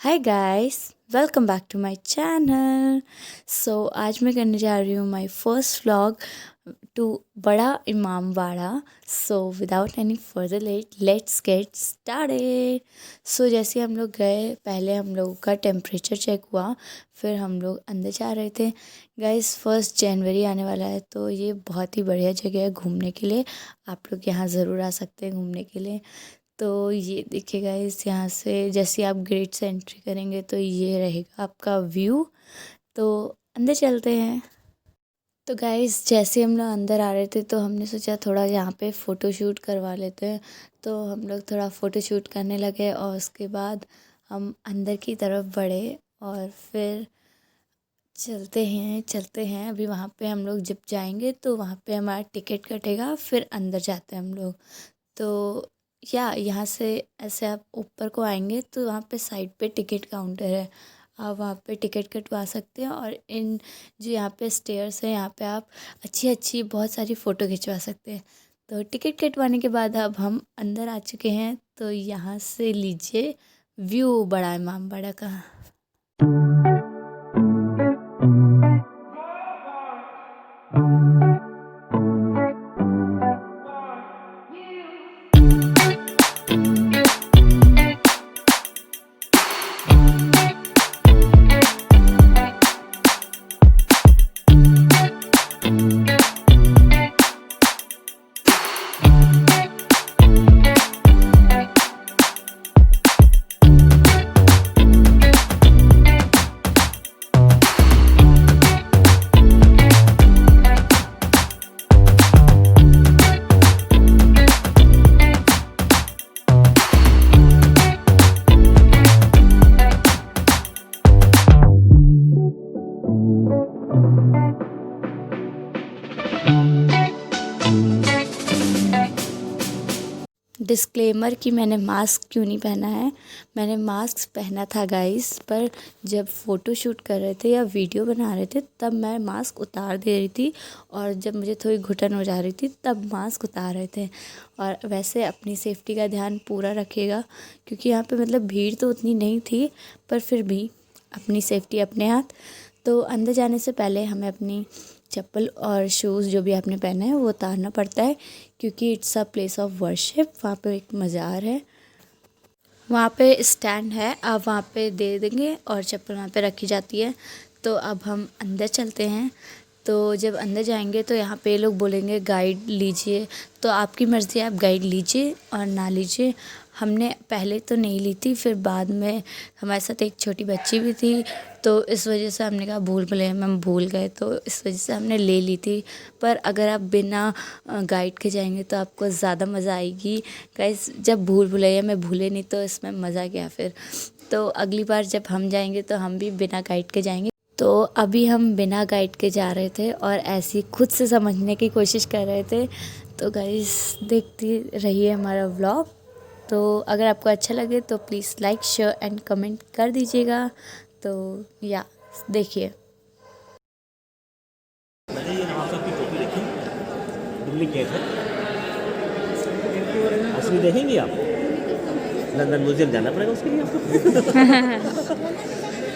Hi guys, welcome back to my channel. आज मैं करने जा रही हूँ माय फर्स्ट व्लॉग टू बड़ा Imambara. Without any further let's get started. जैसे हम लोग गए, पहले हम लोगों का टेम्परेचर चेक हुआ, फिर हम लोग अंदर जा रहे थे। गाइस 1 जनवरी आने वाला है, तो ये बहुत ही बढ़िया जगह है घूमने के लिए। आप लोग यहाँ ज़रूर आ सकते हैं घूमने के लिए। तो ये देखिएगा, इस यहाँ से जैसे आप गेट से एंट्री करेंगे तो ये रहेगा आपका व्यू। तो अंदर चलते हैं। तो गाइस जैसे हम लोग अंदर आ रहे थे तो हमने सोचा थोड़ा यहाँ पे फ़ोटो शूट करवा लेते हैं। तो हम लोग थोड़ा फ़ोटो शूट करने लगे और उसके बाद हम अंदर की तरफ बढ़े और फिर चलते हैं। अभी वहाँ पे हम लोग जब जाएंगे तो वहाँ पे हमारा टिकट कटेगा, फिर अंदर जाते हैं हम लोग। तो यहाँ से ऐसे आप ऊपर को आएंगे तो वहाँ पे साइड पे टिकट काउंटर है। आप वहाँ पे टिकट कटवा सकते हैं और इन जो यहाँ पे स्टेयर्स है, यहाँ पे आप अच्छी अच्छी बहुत सारी फ़ोटो खिंचवा सकते हैं। तो टिकट कटवाने के बाद अब हम अंदर आ चुके हैं। तो यहाँ से लीजिए व्यू बड़ा इमामबाड़ा का। डिस्क्लेमर कि मैंने मास्क क्यों नहीं पहना है। मैंने मास्क पहना था गाइस, पर जब फ़ोटो शूट कर रहे थे या वीडियो बना रहे थे तब मैं मास्क उतार दे रही थी, और जब मुझे थोड़ी घुटन हो जा रही थी तब मास्क उतार रहे थे। और वैसे अपनी सेफ्टी का ध्यान पूरा रखिएगा, क्योंकि यहाँ पे मतलब भीड़ तो उतनी नहीं थी, पर फिर भी अपनी सेफ्टी अपने हाथ। तो अंदर जाने से पहले हमें अपनी चप्पल और शूज़ जो भी आपने पहने हैं वो उतारना पड़ता है, क्योंकि it's a place of worship. वहाँ पे एक मज़ार है, वहाँ पे स्टैंड है, आप वहाँ पे दे देंगे और चप्पल वहाँ पे रखी जाती है। तो अब हम अंदर चलते हैं। तो जब अंदर जाएंगे तो यहाँ पे लोग बोलेंगे गाइड लीजिए, तो आपकी मर्ज़ी, आप गाइड लीजिए और ना लीजिए। हमने पहले तो नहीं ली थी, फिर बाद में हमारे साथ एक छोटी बच्ची भी थी, तो इस वजह से हमने कहा भूल भुलैया में हम भूल गए, तो इस वजह से हमने ले ली थी। पर अगर आप बिना गाइड के जाएंगे तो आपको ज़्यादा मज़ा आएगी। गाइस जब भूल भुलैया में भूले नहीं तो इसमें मज़ा क्या फिर। तो अगली बार जब हम जाएंगे तो हम भी बिना गाइड के जाएंगे। तो अभी हम बिना गाइड के जा रहे थे और ऐसी खुद से समझने की कोशिश कर रहे थे। तो गाइस देखती रहिए हमारा व्लॉग। तो अगर आपको अच्छा लगे तो please like share and comment कर दीजिएगा। तो देखिए। मैंने ये नवाब साहब की टोपी देखी, डुप्लीकेट है, असली देखेंगे आप? लंदन म्यूजियम जाना पड़ेगा उसके लिए आपको।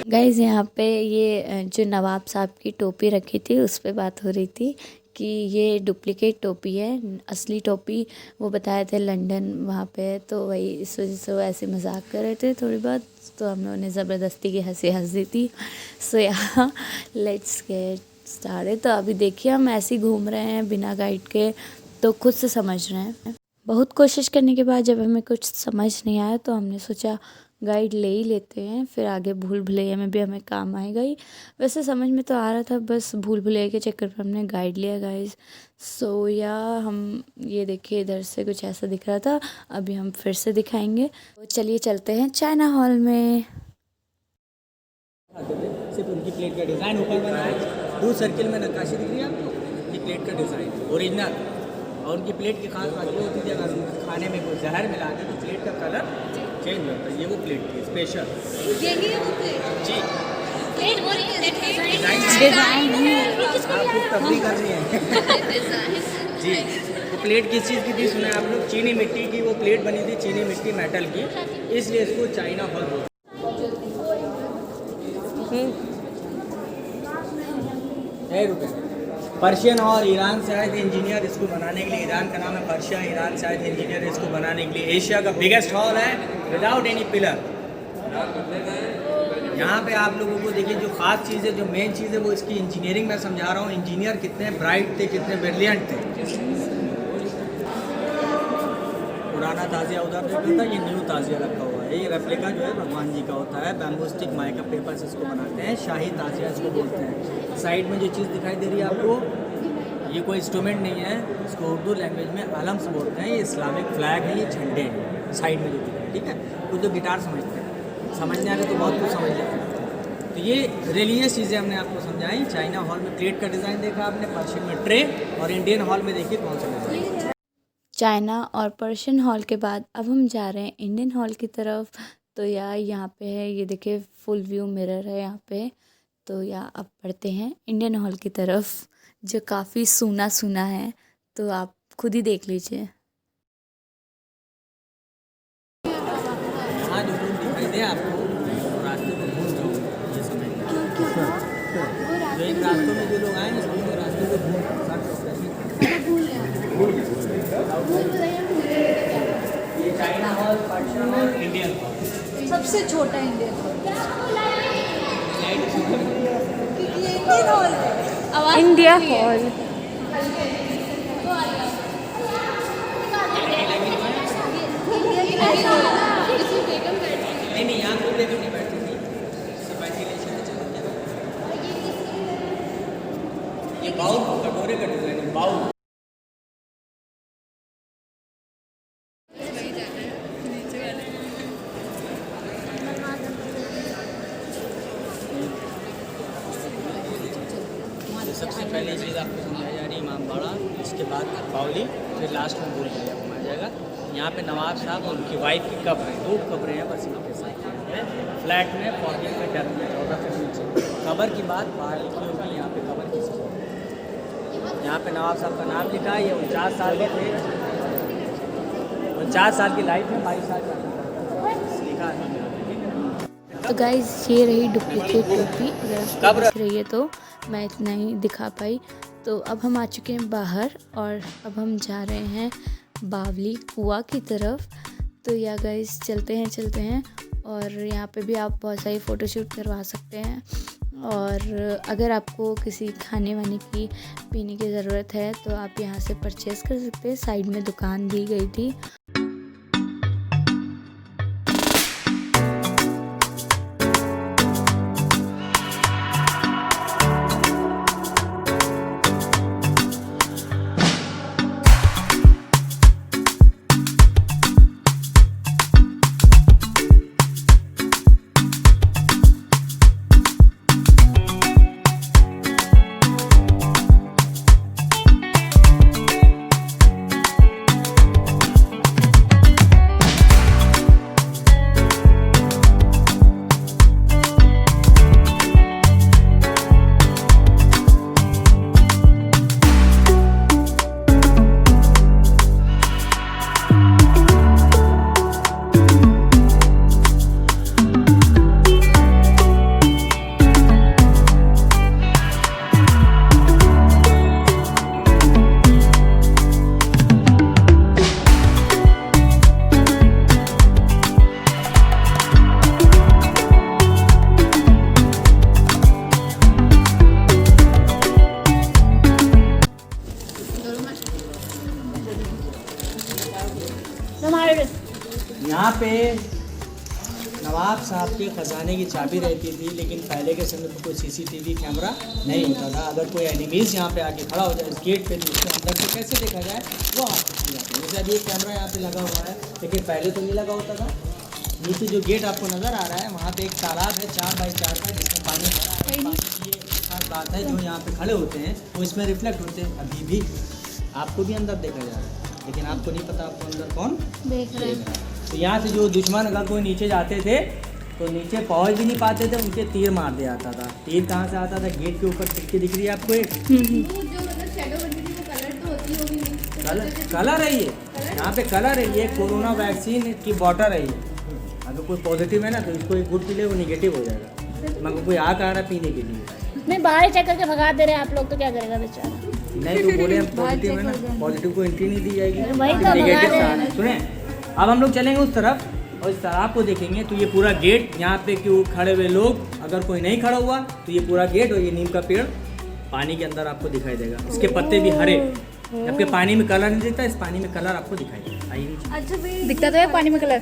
गाइज़ यहाँ पे ये जो नवाब साहब की टोपी रखी थी उस पे बात हो रही थी कि ये डुप्लीकेट टोपी है, असली टोपी वो बताए थे लंदन वहाँ पे है। तो वही इस वजह से वो ऐसे मजाक कर रहे थे थोड़ी बहुत, तो हम लोगों ने ज़बरदस्ती की हंसी हंस दी थी। यहाँ लेट्स गेट स्टार्टेड। तो अभी देखिए हम ऐसे ही घूम रहे हैं बिना गाइड के, तो खुद से समझ रहे हैं। बहुत कोशिश करने के बाद जब हमें कुछ समझ नहीं आया तो हमने सोचा गाइड ले ही लेते हैं, फिर आगे भूल भुलैया में भी हमें काम आएगा ही। वैसे समझ में तो आ रहा था, बस भूल भुलैया के चक्कर में हमने गाइड लिया गाइस। हम ये देखिए इधर से कुछ ऐसा दिख रहा था, अभी हम फिर से दिखाएंगे। तो चलिए चलते हैं चाइना हॉल में। सिर्फ उनकी प्लेट का डिज़ाइन ऊपर बना है, 2 सर्किल में नक्काशी दिख रही है आपको, उनकी प्लेट का डिज़ाइन ओरिजिनल। और उनकी प्लेट की खास बात ये होती है, अगर उनके खाने में कोई जहर मिला दे तो प्लेट का कलर चेंज होता है। ये वो प्लेट थी स्पेशल, यही है वो प्लेट जी प्लेट ओरिजिनल डिज़ाइन आपको तबलीग कर रही है जी। वो प्लेट किस चीज़ की थी सुना है आप लोग? चीनी मिट्टी की वो प्लेट बनी थी, चीनी मिट्टी मेटल की, इसलिए इसको चाइना हॉल बोलते हैं। 6 रुपये। पर्शियन और ईरान से आए थे इंजीनियर इसको बनाने के लिए। ईरान का नाम है पर्शिया, ईरान से आए थे इंजीनियर इसको बनाने के लिए। एशिया का बिगेस्ट हॉल है विदाउट एनी पिलर। यहाँ पे आप लोगों को देखिए जो ख़ास चीज़ है, जो मेन चीज़ है वो इसकी इंजीनियरिंग मैं समझा रहा हूँ। इंजीनियर कितने ब्राइट थे, कितने ब्रिलियंट थे। पुराना ताज़िया उधर देखा था, ये न्यू ताज़िया रखा हुआ है। ये रेप्लिका जो है भगवान जी का होता है। बैम्बू स्टिक माइका पेपर से इसको बनाते हैं। शाही ताज़िया इसको बोलते हैं। साइड में जो चीज़ दिखाई दे रही है आपको, ये कोई इंस्ट्रूमेंट नहीं है, इसको उर्दू लैंग्वेज में अलम्स बोलते हैं। ये इस्लामिक फ्लैग है, ये झंडे हैं साइड में जो दिख रहे हैं, ठीक है। कुछ जो गिटार समझते हैं, समझने आगे तो बहुत कुछ समझ लेते हैं। तो ये रिलीजियस चीज़ें हमने आपको समझाई। चाइना हॉल में प्लेट का डिज़ाइन देखा आपने, पर्शियन में ट्रे, और इंडियन हॉल में देखिए कौन सा डिज़ाइन। चाइना और पर्शियन हॉल के बाद अब हम जा रहे हैं इंडियन हॉल की तरफ। तो यार यहाँ पे है, ये देखिए फुल व्यू मिरर है यहाँ पे। तो यार अब बढ़ते हैं इंडियन हॉल की तरफ, जो काफ़ी सूना सूना है। तो आप खुद ही देख लीजिए। हाँ, जो रूम दिखाई दे आपको, रास्ते को भूल जाओ ये समय। जो एक रास्तों में जो लोग आए ना, सभी को रास्ते को ये China hall, Persian hall, Indian hall. सबसे छोटा इंडियन हॉल। India hall. नहीं, यहाँ कोई लेकर नहीं बैठती थी, सिर्फ वेंटिलेशन है, चलो क्या। ये बाउल कटोरे का डिज़ाइन है, बाउल। सबसे पहली चीज़ आपको समझाई जा रही है इमाम बाड़ा, इसके बाद बाउली, फिर लास्ट में भूल गया घुमाया जाएगा। यहाँ पे नवाब साहब और उनकी वाइफ की कब्र है, 2 कब्रें हैं बस इनके साथ। फ्लैट में 40 में डर में 14 फीट नीचे कब्र की बात बाहर लिखी होगी। यहाँ पे कब्र किसी को, यहाँ पे नवाब साहब का नाम लिखा है। ये 49 साल के थे, 49 साल की लाइफ में 22 साल का लिखा है। तो गाइज़ ये रही डुप्लीकेट टोपी, अगर आपको दिख रही है तो मैं इतना ही दिखा पाई। तो अब हम आ चुके हैं बाहर और अब हम जा रहे हैं बावली कुआं की तरफ। तो या गाइज़ चलते हैं और यहाँ पे भी आप बहुत सारी फ़ोटोशूट करवा सकते हैं। और अगर आपको किसी खाने वाने की पीने की ज़रूरत है तो आप यहाँ से परचेज़ कर सकते हैं। साइड में दुकान दी गई थी। यहाँ पे नवाब साहब के ख़जाने की चाबी रहती थी, लेकिन पहले के समय में कोई CCTV कैमरा नहीं होता था। अगर कोई एनिमीज़ यहाँ पे आके खड़ा हो जाए इस गेट पे, तो उसके अंदर से कैसे देखा जाए वो आपको समझाते हैं। जैसे अभी एक कैमरा यहाँ पे लगा हुआ है, लेकिन पहले तो नहीं लगा होता था। नीचे जो गेट आपको नज़र आ रहा है, वहाँ पे एक तालाब है 4 बाई 4 का, जिसमें पानी भरा है। पानी की ये खास बात है, जो यहाँ पे खड़े होते हैं वो इसमें रिफ्लेक्ट होते हैं। अभी भी आपको भी अंदर देखा जा रहा है, लेकिन आपको नहीं पता आपको अंदर कौन देख रहा है। तो यहाँ से जो दुश्मन अगर कोई नीचे जाते थे तो नीचे पहुँच भी नहीं पाते थे, उनके तीर मार दिया जाता था। तीर कहाँ से आता था? गेट के ऊपर खिड़की दिख रही है आपको एक, कलर है ये, यहाँ पे कलर है ये। कोरोना वैक्सीन की बॉटल है ये। अगर कोई पॉजिटिव है ना तो इसको एक गुड पी ले, वो निगेटिव हो जाएगा। मगर कोई आ रहा है पीने के लिए, नहीं बाहर चेक करके भगा दे रहे हैं आप लोग, तो क्या करेगा बेचारा। नहीं तो बोले हम पॉजिटिव है ना, पॉजिटिव को एंट्री नहीं दी जाएगी। वही तो नेगेटिव भगा रहे हैं। सुने, अब हम लोग चलेंगे उस तरफ और इस तालाब को देखेंगे। तो ये पूरा गेट, यहाँ पे क्यों खड़े हुए लोग, अगर कोई नहीं खड़ा हुआ तो ये पूरा गेट और ये नीम का पेड़ पानी के अंदर आपको दिखाई देगा। इसके पत्ते भी हरे, जबकि पानी में कलर नहीं दिखता, इस पानी में कलर आपको दिखाई देगा। आइए नीचे। अच्छा भाई दिखता तो है पानी में कलर।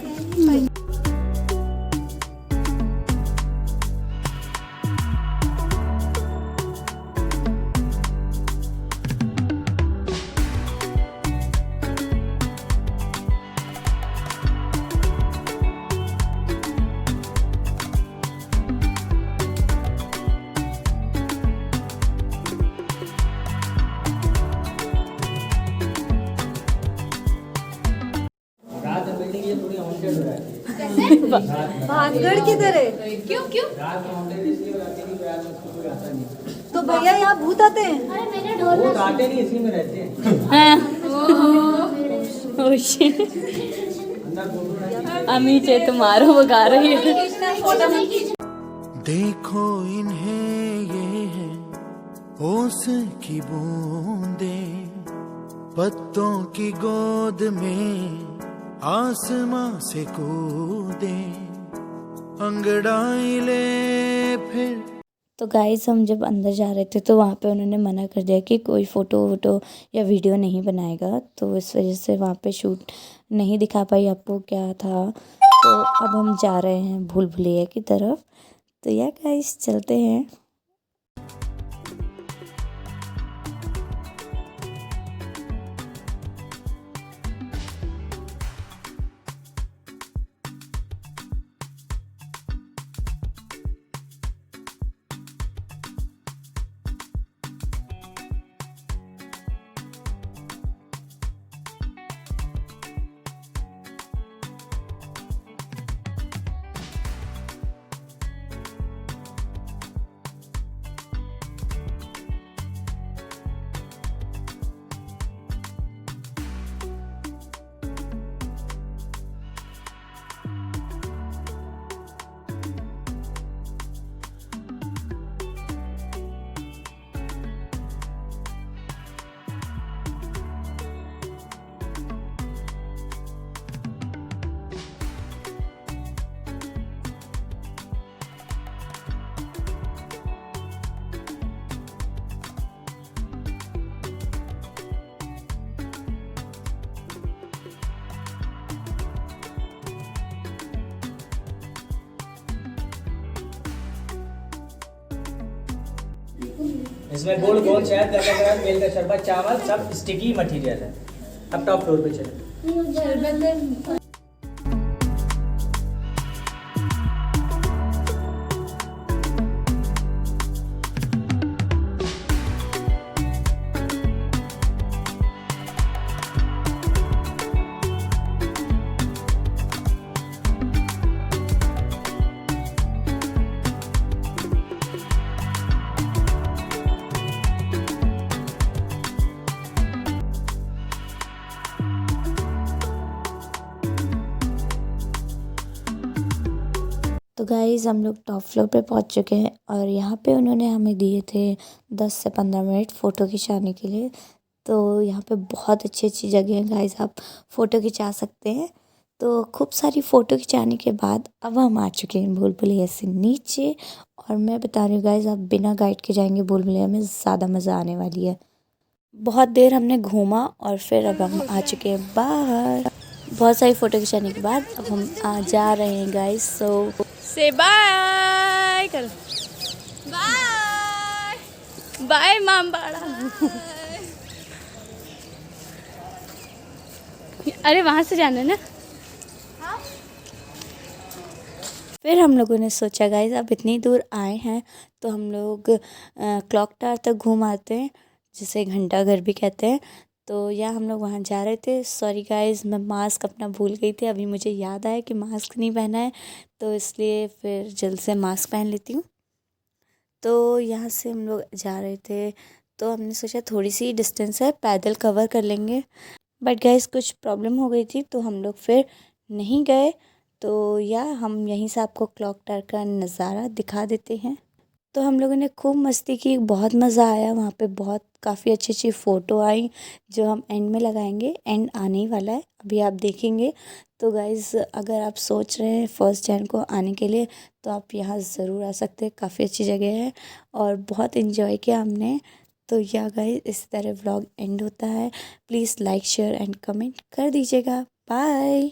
रात में बिल्डिंग ये थोड़ी हॉन्टेड हो जाती है। भानगढ़ किधर है? क्यों क्यों? रात में हॉन्टेड इसलिए हो जाती है कि रात में उसको कोई आता नहीं। तो भैया यहाँ भूत आते हैं? अरे मैंने ढोल वो तो आते नहीं, इसी में रहते हैं। अमी चे तुम्हारो वो गा रही है। देखो इन्हें ये है ओस की बूंदें, पत्तों की गोद में आसमां से कूदे, अंगड़ाई ले फिर। तो गाइस हम जब अंदर जा रहे थे तो वहाँ पे उन्होंने मना कर दिया कि कोई फ़ोटो वोटो या वीडियो नहीं बनाएगा, तो इस वजह से वहाँ पे शूट नहीं दिखा पाई आपको क्या था। तो अब हम जा रहे हैं भूल भुलैया की तरफ। तो या गाइस चलते हैं। इसमें गोल गोल शहद, गरगरा, बेल का शरबत, चावल, सब स्टिकी मटेरियल है। अब टॉप फ्लोर पे चले। तो गाइज़ हम लोग टॉप फ्लोर पे पहुंच चुके हैं और यहाँ पे उन्होंने हमें दिए थे 10 से 15 मिनट फ़ोटो खिंचाने के लिए। तो यहाँ पे बहुत अच्छी अच्छी जगह है गाइज़, आप फ़ोटो खिंचा सकते हैं। तो खूब सारी फ़ोटो खिंचाने के बाद अब हम आ चुके हैं भूल भुलैया से नीचे। और मैं बता रही हूँ गाइज़, आप बिना गाइड के जाएंगे भूल भुलैया में, ज़्यादा मज़ा आने वाली है। बहुत देर हमने घूमा और फिर अब हम आ चुके हैं बाहर। बहुत सारी फ़ोटो खिंचाने के बाद अब हम जा रहे हैं गाइज़। सो से बाय कर, बाय बाय मामबाड़ा। अरे वहाँ से जाना है ना। फिर हम लोगों ने सोचा गाइज़ अब इतनी दूर आए हैं तो हम लोग क्लॉक टावर तक घूम आते हैं, जिसे घंटा घर भी कहते हैं। तो या हम लोग वहाँ जा रहे थे। सॉरी गाइज़, मैं मास्क अपना भूल गई थी, अभी मुझे याद आया कि मास्क नहीं पहना है, तो इसलिए फिर जल्द से मास्क पहन लेती हूँ। तो यहाँ से हम लोग जा रहे थे तो हमने सोचा थोड़ी सी डिस्टेंस है, पैदल कवर कर लेंगे। बट गाइज़ कुछ प्रॉब्लम हो गई थी तो हम लोग फिर नहीं गए। तो या हम यहीं से आपको क्लॉक टावर का नज़ारा दिखा देते हैं। तो हम लोगों ने खूब मस्ती की, बहुत मज़ा आया वहाँ पे, बहुत काफ़ी अच्छी अच्छी फ़ोटो आई जो हम एंड में लगाएंगे। एंड आने ही वाला है, अभी आप देखेंगे। तो गाइज़ अगर आप सोच रहे हैं 1 जैन को आने के लिए तो आप यहाँ ज़रूर आ सकते हैं, काफ़ी अच्छी जगह है और बहुत इन्जॉय किया हमने। तो या गाइज़ इस तरह व्लॉग एंड होता है। Please like share and comment कर दीजिएगा। बाय।